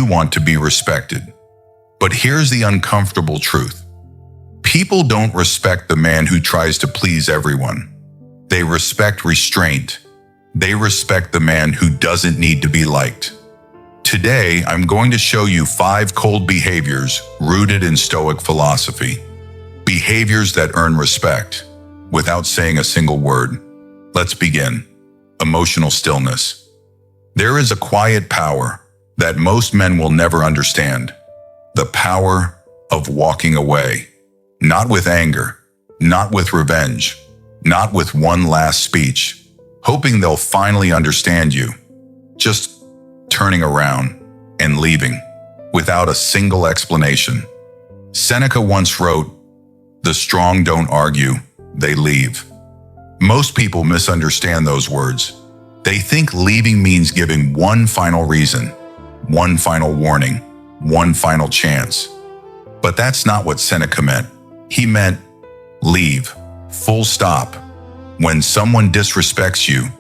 want to be respected. But here's the uncomfortable truth. People don't respect the man who tries to please everyone. They respect restraint. They respect the man who doesn't need to be liked. Today, I'm going to show you 5 cold behaviors rooted in Stoic philosophy. Behaviors that earn respect without saying a single word. Let's begin. Emotional stillness. There is a quiet power that most men will never understand. The power of walking away. Not with anger, not with revenge, not with one last speech, hoping they'll finally understand you. Just turning around and leaving without a single explanation. Seneca once wrote, "The strong don't argue, they leave." Most people misunderstand those words. They think leaving means giving one final reason, one final warning, one final chance. But that's not what Seneca meant. He meant leave, full stop. When someone disrespects you,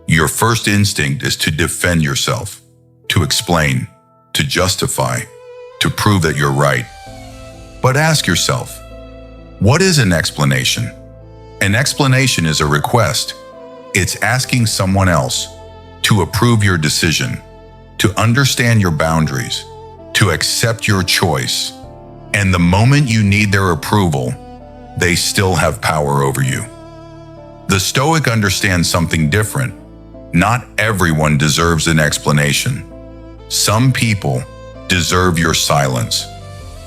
your first instinct is to defend yourself, to explain, to justify, to prove that you're right. But ask yourself, what is an explanation? An explanation is a request. It's asking someone else to approve your decision, to understand your boundaries, to accept your choice. And the moment you need their approval, they still have power over you. The Stoic understands something different. Not everyone deserves an explanation. Some people deserve your silence.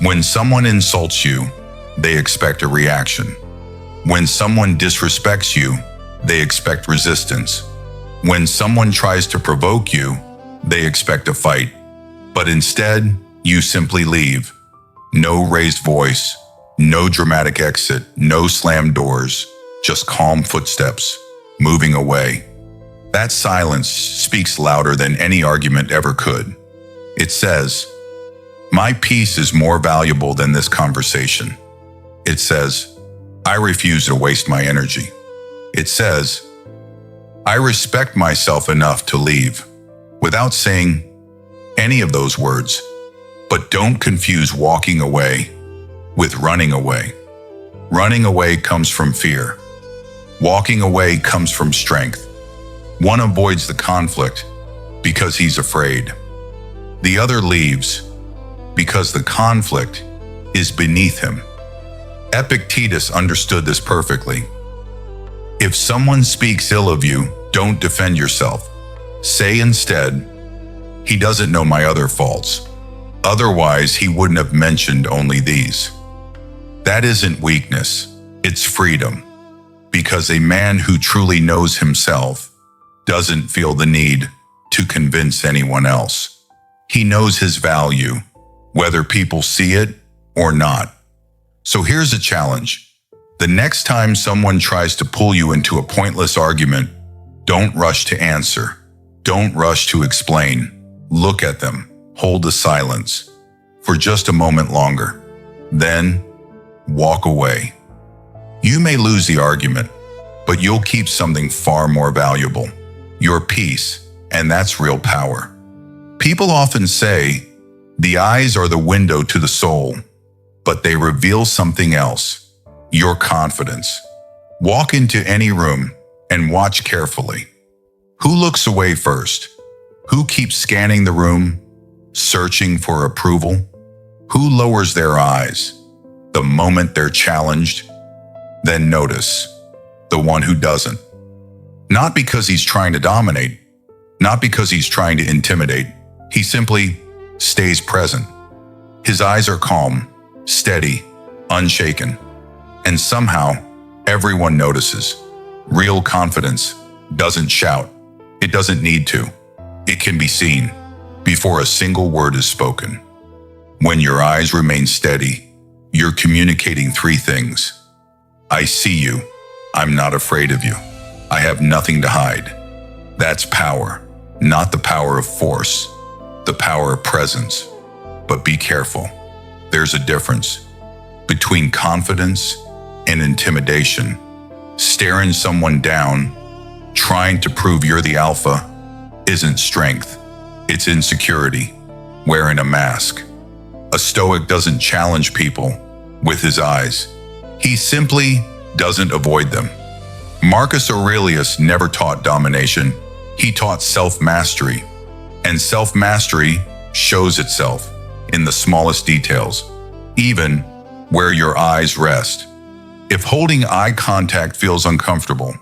When someone insults you, they expect a reaction. When someone disrespects you, they expect resistance. When someone tries to provoke you, they expect a fight. But instead, you simply leave. No raised voice, no dramatic exit, no slammed doors, just calm footsteps, moving away. That silence speaks louder than any argument ever could. It says, "My peace is more valuable than this conversation." It says, "I refuse to waste my energy." It says, "I respect myself enough to leave," without saying any of those words. But don't confuse walking away with running away. Running away comes from fear. Walking away comes from strength. One avoids the conflict because he's afraid. The other leaves because the conflict is beneath him. Epictetus understood this perfectly. If someone speaks ill of you, don't defend yourself. Say instead, "He doesn't know my other faults. Otherwise, he wouldn't have mentioned only these." That isn't weakness, it's freedom. Because a man who truly knows himself doesn't feel the need to convince anyone else. He knows his value, whether people see it or not. So here's a challenge. The next time someone tries to pull you into a pointless argument, don't rush to answer. Don't rush to explain. Look at them. Hold the silence for just a moment longer. Then walk away. You may lose the argument, but you'll keep something far more valuable, your peace, and that's real power. People often say, the eyes are the window to the soul, but they reveal something else, your confidence. Walk into any room and watch carefully. Who looks away first? Who keeps scanning the room, searching for approval? Who lowers their eyes the moment they're challenged? Then notice the one who doesn't. Not because he's trying to dominate, not because he's trying to intimidate. He simply stays present. His eyes are calm, steady, unshaken. And somehow, everyone notices. Real confidence doesn't shout. It doesn't need to. It can be seen before a single word is spoken. When your eyes remain steady, you're communicating 3 things. I see you. I'm not afraid of you. I have nothing to hide. That's power, not the power of force, the power of presence. But be careful. There's a difference between confidence and intimidation. Staring someone down, trying to prove you're the alpha, isn't strength. It's insecurity. wearing a mask. A Stoic doesn't challenge people with his eyes. He simply doesn't avoid them. Marcus Aurelius never taught domination. He taught self-mastery. And self-mastery shows itself in the smallest details, even where your eyes rest. If holding eye contact feels uncomfortable,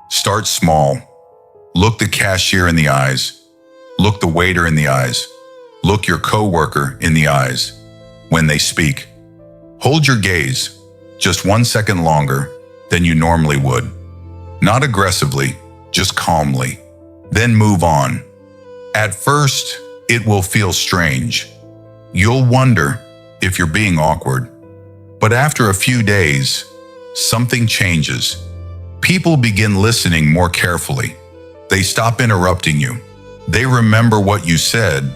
start small. Look the cashier in the eyes. Look the waiter in the eyes. Look your coworker in the eyes when they speak. Hold your gaze just 1 second longer than you normally would. Not aggressively, just calmly. Then move on. At first, it will feel strange. You'll wonder if you're being awkward. But after a few days, something changes. People begin listening more carefully. They stop interrupting you. They remember what you said,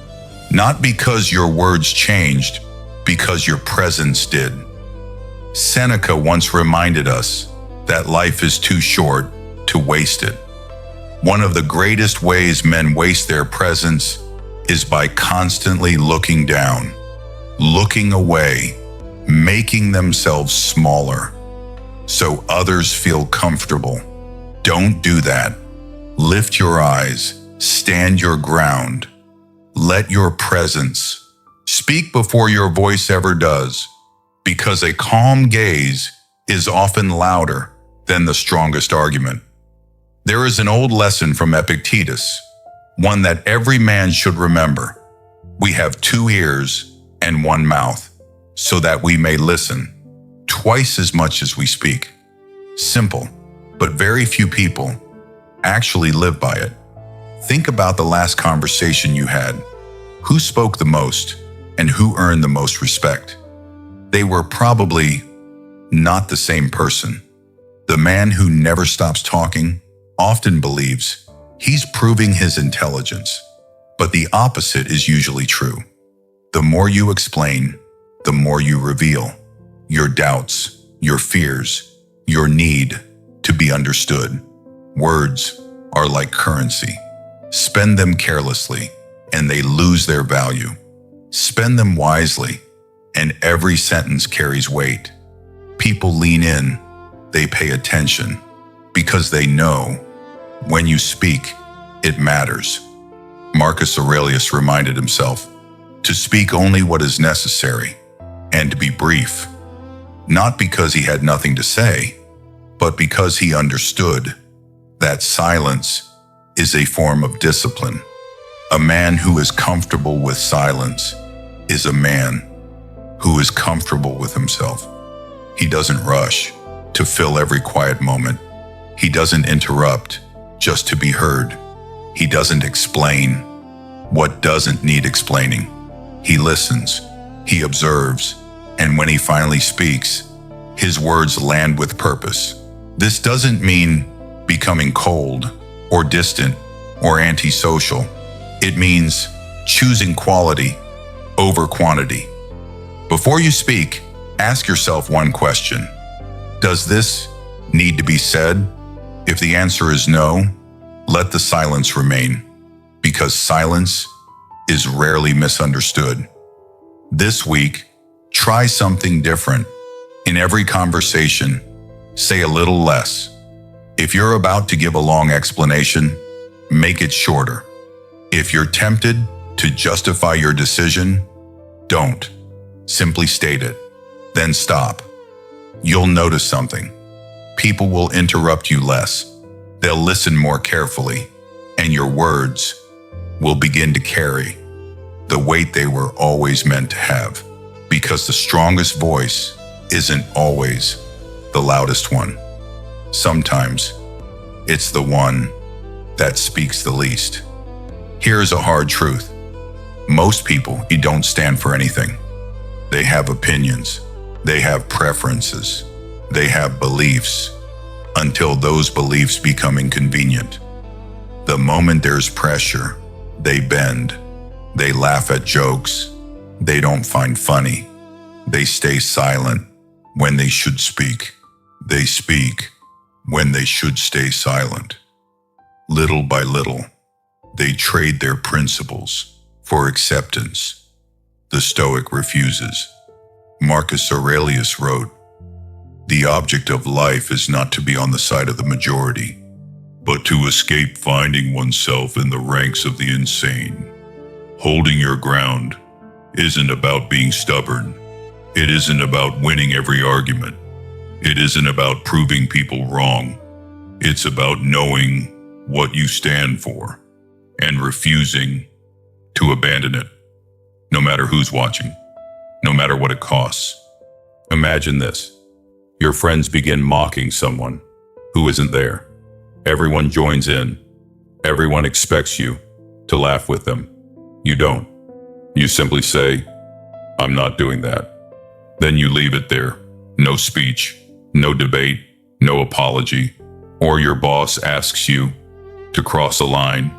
not because your words changed, because your presence did. Seneca once reminded us that life is too short to waste it. One of the greatest ways men waste their presence is by constantly looking down, looking away, making themselves smaller so others feel comfortable. Don't do that. Lift your eyes, stand your ground. Let your presence speak before your voice ever does, because a calm gaze is often louder than the strongest argument. There is an old lesson from Epictetus, one that every man should remember. We have 2 ears and 1 mouth, so that we may listen twice as much as we speak. Simple, but very few people actually live by it. Think about the last conversation you had. Who spoke the most and who earned the most respect? They were probably not the same person. The man who never stops talking often believes he's proving his intelligence, but the opposite is usually true. The more you explain, the more you reveal your doubts, your fears, your need to be understood. Words are like currency. Spend them carelessly, and they lose their value. Spend them wisely, and every sentence carries weight. People lean in, they pay attention, because they know when you speak, it matters. Marcus Aurelius reminded himself to speak only what is necessary, and to be brief, not because he had nothing to say, but because he understood that silence is a form of discipline. A man who is comfortable with silence is a man who is comfortable with himself. He doesn't rush to fill every quiet moment. He doesn't interrupt just to be heard. He doesn't explain what doesn't need explaining. He listens, he observes, and when he finally speaks, his words land with purpose. This doesn't mean becoming cold or distant or antisocial. It means choosing quality over quantity. Before you speak, ask yourself one question. Does this need to be said? If the answer is no, let the silence remain, because silence is rarely misunderstood. This week, try something different. In every conversation, say a little less. If you're about to give a long explanation, make it shorter. If you're tempted to justify your decision, don't. Simply state it, then stop. You'll notice something. People will interrupt you less. They'll listen more carefully, and your words will begin to carry the weight they were always meant to have, because the strongest voice isn't always the loudest one. Sometimes it's the one that speaks the least. Here's a hard truth. Most people, you don't stand for anything. They have opinions. They have preferences. They have beliefs, until those beliefs become inconvenient. The moment there's pressure, they bend. They laugh at jokes they don't find funny. They stay silent when they should speak. They speak when they should stay silent. Little by little, they trade their principles for acceptance. the Stoic refuses. Marcus Aurelius wrote, "The object of life is not to be on the side of the majority, but to escape finding oneself in the ranks of the insane. Holding your ground isn't about being stubborn. It isn't about winning every argument. It isn't about proving people wrong. It's about knowing what you stand for and refusing to abandon it, no matter who's watching, no matter what it costs." Imagine this. Your friends begin mocking someone who isn't there. Everyone joins in. Everyone expects you to laugh with them. You don't. You simply say, "I'm not doing that." Then you leave it there. No speech, no debate, no apology. Or your boss asks you to cross a line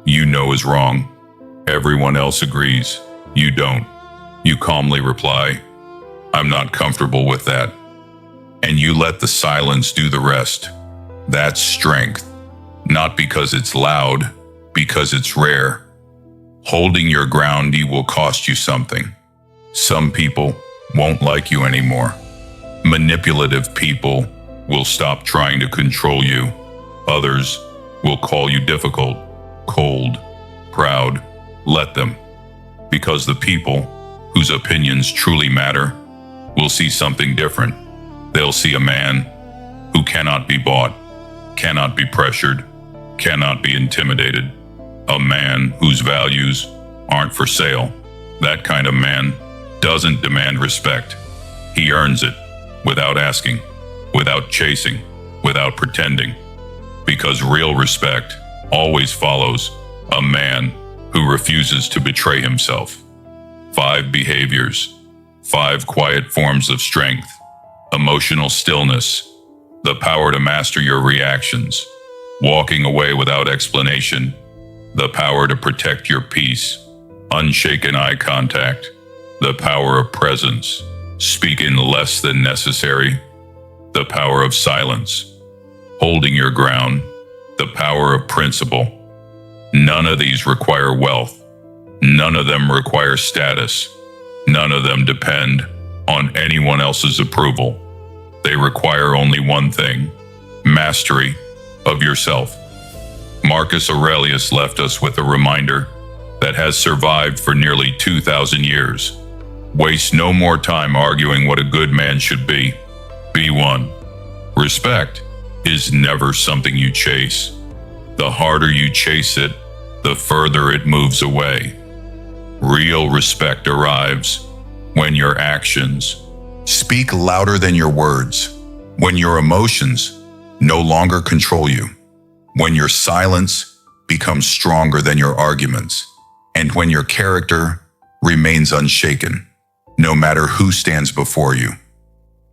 you know is wrong. Everyone else agrees. You don't. You calmly reply, "I'm not comfortable with that." And you let the silence do the rest. That's strength. Not because it's loud, because it's rare. Holding your ground will cost you something. Some people won't like you anymore. Manipulative people will stop trying to control you. Others will call you difficult, cold, proud. Let them. Because the people whose opinions truly matter will see something different. They'll see a man who cannot be bought, cannot be pressured, cannot be intimidated. A man whose values aren't for sale. That kind of man doesn't demand respect. He earns it without asking, without chasing, without pretending. Because real respect always follows a man who refuses to betray himself. 5 behaviors, 5 quiet forms of strength. Emotional stillness, the power to master your reactions. Walking away without explanation, the power to protect your peace. Unshaken eye contact, the power of presence. Speaking less than necessary, the power of silence. Holding your ground, the power of principle. None of these require wealth. None of them require status. None of them depend on anyone else's approval. They require only one thing: mastery of yourself. Marcus Aurelius left us with a reminder that has survived for nearly 2,000 years. Waste no more time arguing what a good man should be. Be one. Respect is never something you chase. The harder you chase it, the further it moves away. Real respect arrives when your actions speak louder than your words, when your emotions no longer control you, when your silence becomes stronger than your arguments, and when your character remains unshaken, no matter who stands before you.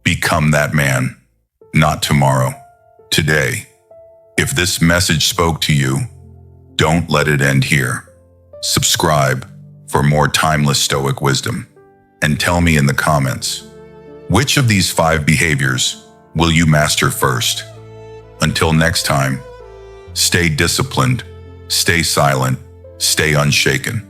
Become that man, not tomorrow, today. If this message spoke to you, don't let it end here. Subscribe for more timeless Stoic wisdom, and tell me in the comments, which of these 5 behaviors will you master first? Until next time, stay disciplined, stay silent, stay unshaken.